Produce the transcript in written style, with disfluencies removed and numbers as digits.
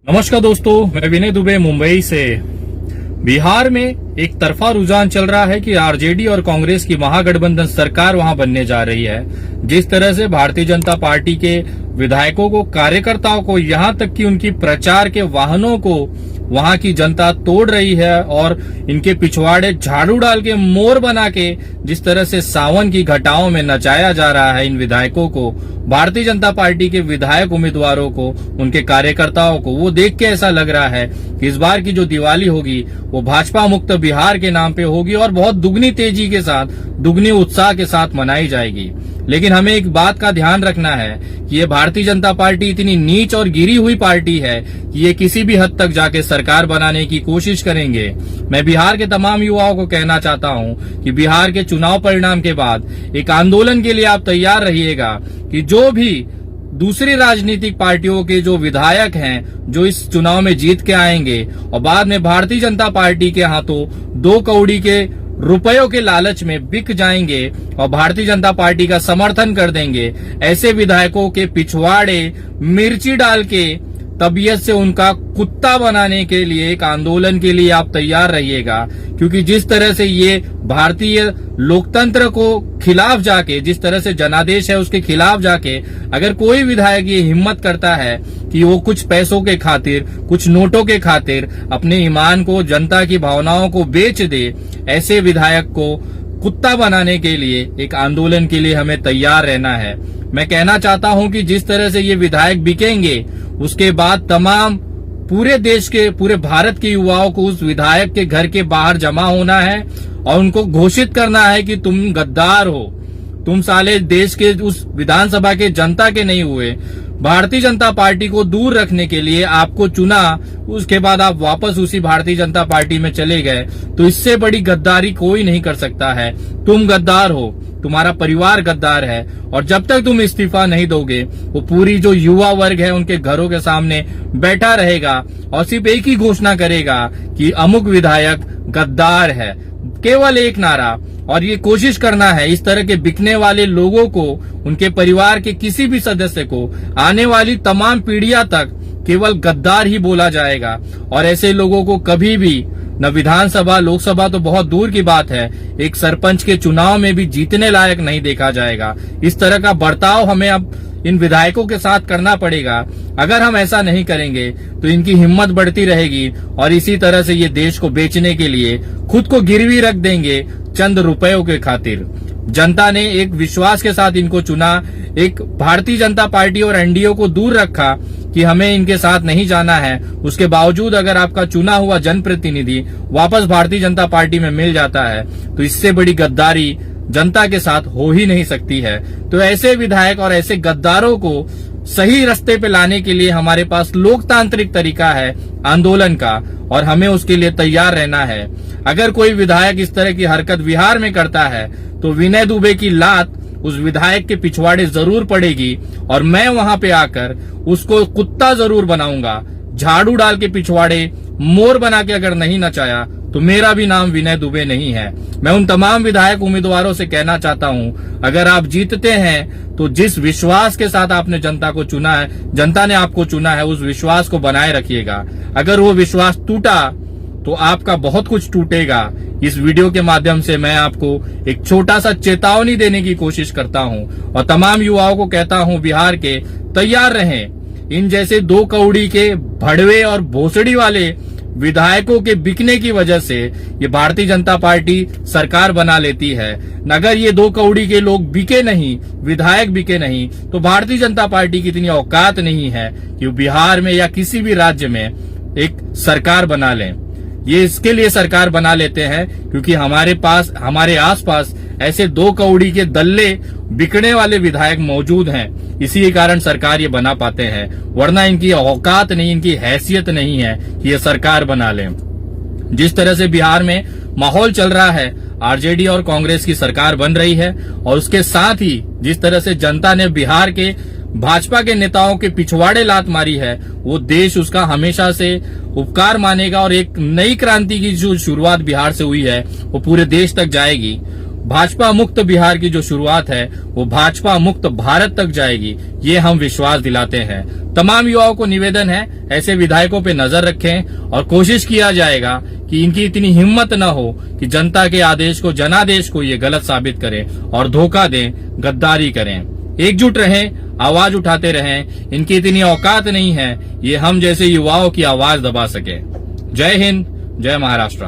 नमस्कार दोस्तों, मैं विनय दुबे मुंबई से। बिहार में एक तरफा रुझान चल रहा है कि आरजेडी और कांग्रेस की महागठबंधन सरकार वहां बनने जा रही है। जिस तरह से भारतीय जनता पार्टी के विधायकों को, कार्यकर्ताओं को, यहां तक कि उनकी प्रचार के वाहनों को वहां की जनता तोड़ रही है और इनके पिछवाड़े झाड़ू डाल के मोर बना के जिस तरह से सावन की घटाओं में नचाया जा रहा है इन विधायकों को, भारतीय जनता पार्टी के विधायक उम्मीदवारों को, उनके कार्यकर्ताओं को, वो देख के ऐसा लग रहा है कि इस बार की जो दिवाली होगी वो भाजपा मुक्त बिहार के नाम पे होगी और बहुत दुगनी तेजी के साथ, दुगनी उत्साह के साथ मनाई जाएगी। लेकिन हमें एक बात का ध्यान रखना है कि ये भारतीय जनता पार्टी इतनी नीच और गिरी हुई पार्टी है कि ये किसी भी हद तक जाके सरकार बनाने की कोशिश करेंगे। मैं बिहार के तमाम युवाओं को कहना चाहता हूं कि बिहार के चुनाव परिणाम के बाद एक आंदोलन के लिए आप तैयार रहिएगा कि जो भी दूसरी राजनीतिक पार्टियों के जो विधायक हैं जो इस चुनाव में जीत के आएंगे और बाद में भारतीय जनता पार्टी के हाथों 2 कौड़ी के रुपयों के लालच में बिक जाएंगे और भारतीय जनता पार्टी का समर्थन कर देंगे, ऐसे विधायकों के पिछवाड़े मिर्ची डाल के तबीयत से उनका कुत्ता बनाने के लिए एक आंदोलन के लिए आप तैयार रहिएगा। क्योंकि जिस तरह से ये भारतीय लोकतंत्र को खिलाफ जाके, जिस तरह से जनादेश है उसके खिलाफ जाके अगर कोई विधायक ये हिम्मत करता है कि वो कुछ पैसों के खातिर, कुछ नोटों के खातिर अपने ईमान को, जनता की भावनाओं को बेच दे, ऐसे विधायक को कुत्ता बनाने के लिए एक आंदोलन के लिए हमें तैयार रहना है। मैं कहना चाहता हूं कि जिस तरह से ये विधायक बिकेंगे उसके बाद तमाम पूरे देश के, पूरे भारत के युवाओं को उस विधायक के घर के बाहर जमा होना है और उनको घोषित करना है कि तुम गद्दार हो, तुम साले देश के उस विधानसभा के जनता के नहीं हुए। भारतीय जनता पार्टी को दूर रखने के लिए आपको चुना, उसके बाद आप वापस उसी भारतीय जनता पार्टी में चले गए, तो इससे बड़ी गद्दारी कोई नहीं कर सकता है। तुम गद्दार हो, तुम्हारा परिवार गद्दार है और जब तक तुम इस्तीफा नहीं दोगे वो पूरी जो युवा वर्ग है उनके घरों के सामने बैठा रहेगा और सिर्फ एक ही घोषणा करेगा कि अमुक विधायक गद्दार है। केवल एक नारा, और ये कोशिश करना है इस तरह के बिकने वाले लोगों को, उनके परिवार के किसी भी सदस्य को आने वाली तमाम पीढ़ियां तक केवल गद्दार ही बोला जाएगा और ऐसे लोगों को कभी भी न विधानसभा, लोकसभा तो बहुत दूर की बात है, एक सरपंच के चुनाव में भी जीतने लायक नहीं देखा जाएगा। इस तरह का बर्ताव हमें अब इन विधायकों के साथ करना पड़ेगा। अगर हम ऐसा नहीं करेंगे तो इनकी हिम्मत बढ़ती रहेगी और इसी तरह से ये देश को बेचने के लिए खुद को गिरवी रख देंगे चंद रुपयों के खातिर। जनता ने एक विश्वास के साथ इनको चुना, एक भारतीय जनता पार्टी और एनडीए को दूर रखा कि हमें इनके साथ नहीं जाना है। उसके बावजूद अगर आपका चुना हुआ जनप्रतिनिधि वापस भारतीय जनता पार्टी में मिल जाता है तो इससे बड़ी गद्दारी जनता के साथ हो ही नहीं सकती है। तो ऐसे विधायक और ऐसे गद्दारों को सही रास्ते पे लाने के लिए हमारे पास लोकतांत्रिक तरीका है आंदोलन का और हमें उसके लिए तैयार रहना है। अगर कोई विधायक इस तरह की हरकत बिहार में करता है तो विनय दुबे की लात उस विधायक के पिछवाड़े जरूर पड़ेगी और मैं वहां पे आकर उसको कुत्ता जरूर बनाऊंगा। झाड़ू डाल के पिछवाड़े मोर बना के अगर नहीं नचाया तो मेरा भी नाम विनय दुबे नहीं है। मैं उन तमाम विधायक उम्मीदवारों से कहना चाहता हूं, अगर आप जीतते हैं तो जिस विश्वास के साथ आपने जनता को चुना है, जनता ने आपको चुना है, उस विश्वास को बनाए रखिएगा। अगर वो विश्वास टूटा तो आपका बहुत कुछ टूटेगा। इस वीडियो के माध्यम से मैं आपको एक छोटा सा चेतावनी देने की कोशिश करता हूं और तमाम युवाओं को कहता हूं बिहार के, तैयार रहें। इन जैसे 2 कौड़ी के भड़वे और भोसड़ी वाले विधायकों के बिकने की वजह से ये भारतीय जनता पार्टी सरकार बना लेती है। अगर ये 2 कौड़ी के लोग बिके नहीं, विधायक बिके नहीं, तो भारतीय जनता पार्टी की इतनी औकात नहीं है कि बिहार में या किसी भी राज्य में एक सरकार बना लें। ये इसके लिए सरकार बना लेते हैं क्योंकि हमारे पास, हमारे आसपास ऐसे 2 कौड़ी के दल्ले बिकने वाले विधायक मौजूद हैं। इसी के कारण सरकार ये बना पाते हैं, वरना इनकी औकात नहीं, इनकी हैसियत नहीं है कि ये सरकार बना लें। जिस तरह से बिहार में माहौल चल रहा है, आरजेडी और कांग्रेस की सरकार बन रही है और उसके साथ ही जिस तरह से जनता ने बिहार के भाजपा के नेताओं के पिछवाड़े लात मारी है, वो देश उसका हमेशा से उपकार मानेगा और एक नई क्रांति की जो शुरुआत बिहार से हुई है वो पूरे देश तक जाएगी। भाजपा मुक्त बिहार की जो शुरुआत है वो भाजपा मुक्त भारत तक जाएगी, ये हम विश्वास दिलाते हैं। तमाम युवाओं को निवेदन है, ऐसे विधायकों पे नजर रखें और कोशिश किया जाएगा कि इनकी इतनी हिम्मत न हो कि जनता के आदेश को, जनादेश को ये गलत साबित करें और धोखा दें, गद्दारी करें। एकजुट रहें, आवाज उठाते रहें। इनकी इतनी औकात नहीं है ये हम जैसे युवाओं की आवाज दबा सके। जय हिंद, जय महाराष्ट्र।